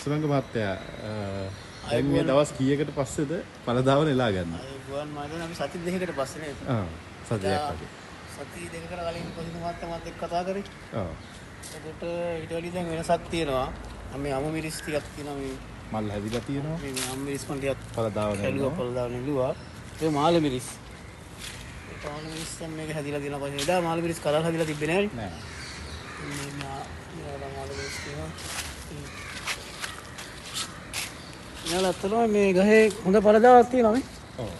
සුරංග මහත්තයා දැන් මේ දවස් කීයකට පස්සේද පළදාව නෙලා ගන්න? අය ගුවන් මාධ්‍යයෙන් අපි සති දෙකකට පස්සේ නේද? සතියක් වගේ. සති දෙකකට කලින් කොහොමද මහත්තයාත් එක්ක කතා කරේ? ඔව්. ඒකට ඊට වඩා දැන් වෙනසක් තියෙනවා. මේ අමු මිරිස් ටිකක් තියෙනවා මේ මල් හැදිලා තියෙනවා. මේ අමු මිරිස් මල් ටිකක් පළදාව නෙලුවා. පළදාව නෙලුවා. ඒ මාළ මිරිස්. ඒ මාළ මිරිස් දැන් මේක හැදිලා තියෙනවා කොහේද? එදා මාළ මිරිස් කරල් හැදිලා තිබ්බේ නෑනේ. නෑ. මේ මාළ මිරිස් තියෙනවා. යාලත්තලෝ මේ ගහේ හොඳ පළදාවක් තියෙනවා නේ. ඔව්.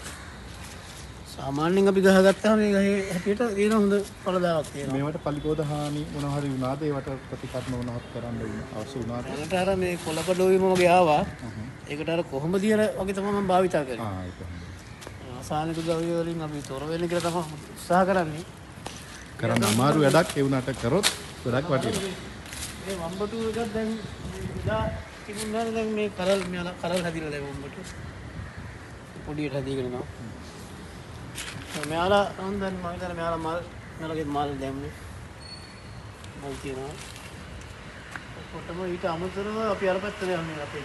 සාමාන්‍යයෙන් අපි ගහ ගත්තාම මේ ගහේ හැටියට තියෙන හොඳ පළදාවක් තියෙනවා. මේවට පලිකෝද හානි මොනවා හරි වුණාද? ඒවට ප්‍රතිකර්ම මොනවත් කරන්න අවශ්‍ය වුණාද? ඒකට අර මේ කොළකඩෝවිම වගේ ආවා. ඒකට අර කොහොමද දියර වගේ තමයි මම භාවිතා කරන්නේ. ඒක හොඳයි. රසායනික ද්‍රව්‍ය වලින් අපි තොර වෙන්න කියලා තමයි උත්සාහ කරන්නේ. කරන්න අමාරු වැඩක් ඒ වුණාට කරොත් ගොඩක් වටිනවා. මේ වම්බටු එකක් දැන් ඉදා තිබුණාද දැන් මේ කරල් හැදිලා දැන් වම්බටු පොඩියට හැදීගෙන යනවා. මෙයාලා නම් දැන් මම හිතන්නේ මෙයාලගේ මල් දැම්මේ මල් තියෙනවා. කොටම ඊට අමතරව අපි අර පැත්තට යන්නේ අපේ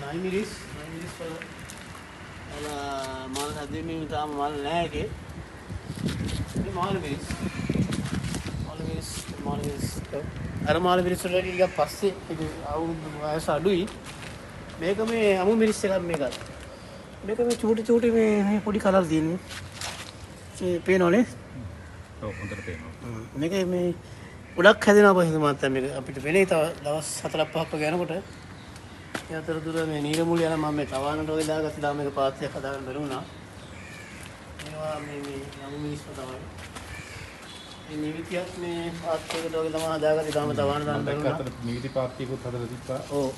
නයිමිරිස් වල මල් හැදෙමින් තාම මල් නැහැ ඒකේ. මේ මාළු මිරිස් අර මාළු මිරිස් වල ටිකක් පස්සේ අවුරුදු වයස අඩුයි. මේක මේ අමු මිරිස් එකක් මේකත්. මේක මේ චූටි මේ පොඩි කලල් තියෙන්නේ. මේ පේනවනේ. ඔව් හොඳට පේනවා. මේක මේ ගොඩක් හැදෙනවා කොහොමද මාත්‍යා මේක අපිට වෙන්නේ තව දවස් 4-5ක් වගේ යනකොට. ඒ අතරතුර මේ නීරමුල යන මම මේ තවානට වගේ දාගත්තා මේක පාත්‍රයක් හදාගන්න බැරුණා. මේවා මේ අමු මිරිස් තමයි. මේ නිවිතියක් මේ පාත්‍රයකට වගේ තමයි හදාගත්තේ තාම තවාන දාන්න බැරුණා. අතට නිවිති පාත්‍රයකුත් හදලා තිබ්බා. ඔව්.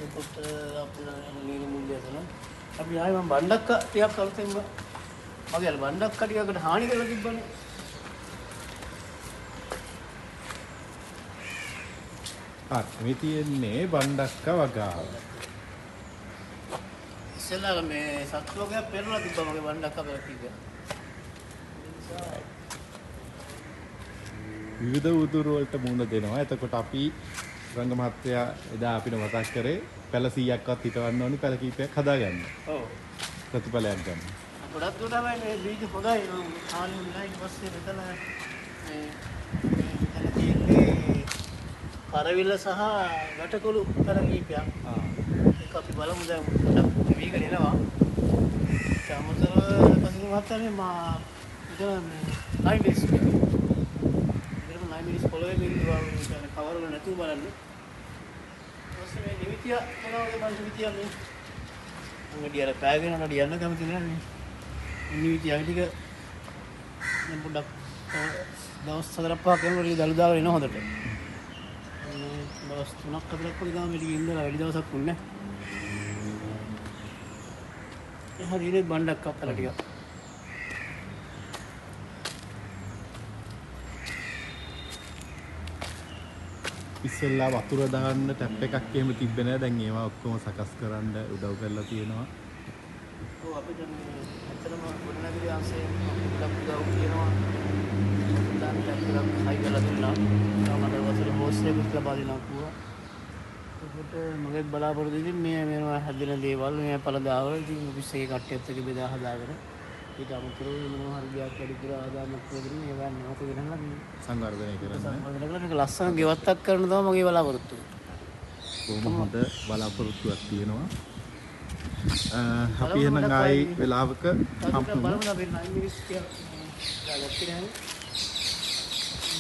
ඒකට අපේ නීරමුල යන අපි ආයෙ මම බණ්ඩක්ක ටිකක් අලුතෙන් මගේ අර බණ්ඩක්ක ටිකකට හානි කරලා තිබ්බනේ. මේ තියෙන්නේ බණ්ඩක්ක වගාව. ඉස්සෙල්ලා මේ සත්ලෝකයක් පෙරලා තිබ්බා මගේ බණ්ඩක්ක පෙරලා තිබ්බා. විවිධ උදුරු වලට මුහුණ දෙනවා. එතකොට අපි රංග මහත්තයා එදා අපිට මතක් කරේ පැල 100ක්වත් හිටවන්න ඕනි පැල කීපයක් හදාගන්න. ඔව්. ප්‍රතිඵලයක් ගන්න. ගොඩක් දුර තමයි මේ බීජ හොඳයි. හානි නැහැ. ඊට පස්සේ මෙතන මේ තියෙන්නේ කරවිල සහ වැටකොළු පැල කීපයක්. ඒක අපි බලමු දැන් පොඩක් වීගෙන එනවා. සමතර පස්සේ මහත්තයානේ මා මෙතන නයිමිරිස් පොළවේ මිරිස් වගේ කවර වල නැතුව බලන්න. ඊපස්සේ මේ නිවිතිය මොනවද මං නිවිතිය මේ අංගඩිය අර පෑගෙන යනකොට යන්න කැමති නෑ මේ. නිවිතිය ටික දැන් පොඩ්ඩක් දවස් 4-5ක් යනකොට දළු දාගෙන එන හොඳට. මේ දවස් 3ක් 4ක් වගේ ගාම ටික ඉඳලා වැඩි දවසක් වුණේ නෑ. හරියට බණ්ඩක් අප්පලා ටිකක්. ඉස්සෙල්ලා වතුර දාන්න ටැප් එකක් එහෙම තිබ්බේ නැහැ. දැන් ඒවා ඔක්කොම සකස් කරන්න උදව් කරලා තියෙනවා. ඔව් අපි දැන් ඇත්තටම ගොඩනැගිලි අංශයෙන් ගොඩක් උදව් කියනවා. දැන් ටැප් එකක් හයි කරලා දුන්නා. තමයි වතුර හෝස් එකක් ලබා දෙනවා කිව්වා. ඒකට මගේ බලාපොරොත්තු ඉතින් මේවා හැදෙන දේවල් මේ පළදාවල ඉතින් ඔෆිස් එකේ කට්ටියත් එක්ක බෙදා හදාගෙන ඊට අමතරව මොනවා හරි දෙයක් වැඩි කර ආදායමක් ලැබෙන ඒවා නැවත ගෙනල්ලා සංවර්ධනය කරන්න. මේක ලස්සන ගෙවත්තක් කරන තමයි මගේ බලාපොරොත්තුව. කොහොම හොඳ බලාපොරොත්තුවක් තියෙනවා. අපි එහෙනම් ආයි වෙලාවක බලමු අපි නයිමිරිස් කියලා ගත්තේ නැහැ.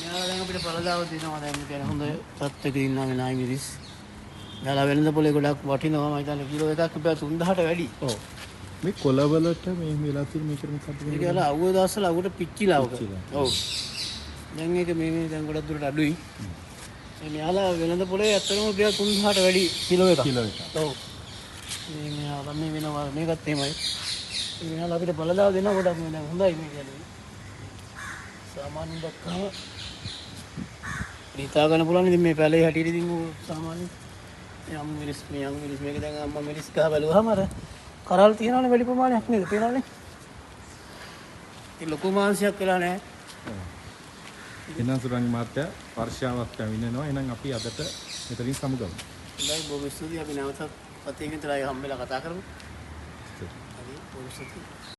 මෙයාලා දැන් අපිට පළදාව දෙනවා දැන් කියන්නේ හොඳ තත්ත්වයක ඉන්නා මේ නයිමිරිස්. මෙයාලා වෙළඳ පොලේ ගොඩක් වටිනවා මම හිතන්නේ කිලෝ එකක් රුපියල් 3000ට වැඩි. ඔව්. මේ කොළවලට මේ වෙලා තියෙන මේකට මොකක්ද කියන්නේ? ඒක අර අවුව දවස්වල අවුවට පිච්චිලා ඔක. ඔව්. දැන් ඒක මේ දැන් ගොඩක් දුරට අඩුයි. මේ මෙයාලා වෙළඳ පොලේ ඇත්තටම රුපියල් 3000ට වැඩි කිලෝ එකක්. ඔව්. මේ මෙයාලා මේ වෙනවා මේකත් එහෙමයි. මෙයාලා අපිට පළදාව දෙන ගොඩක් මේ දැන් හොඳයි මේ කියන්නේ. සාමාන්‍යයෙන් දැක්කම හිතා ගන්න පුළුවන් ඉතින් මේ පැලේ හැටියට ඉතින් සාමාන්‍යයෙන් යම් මිරිස් මේක දැන් අම්මා මිරිස් ගහ බැලුවාම අර කරල් තියනවනේ වැඩි ප්‍රමාණයක් නේද පේනවනේ. ඒ ලොකු මාංශයක් වෙලා නැහැ. එහෙනම් සුරංග මහත්තයා වර්ෂාවක් පැමිණෙනවා. එහෙනම් අපි අදට මෙතනින් සමුගමු. හොඳයි බොහොම ස්තුතියි අපි නැවතත් පතේකින් තලා හම්බෙලා කතා කරමු. හරි බොහොම ස්තුතියි.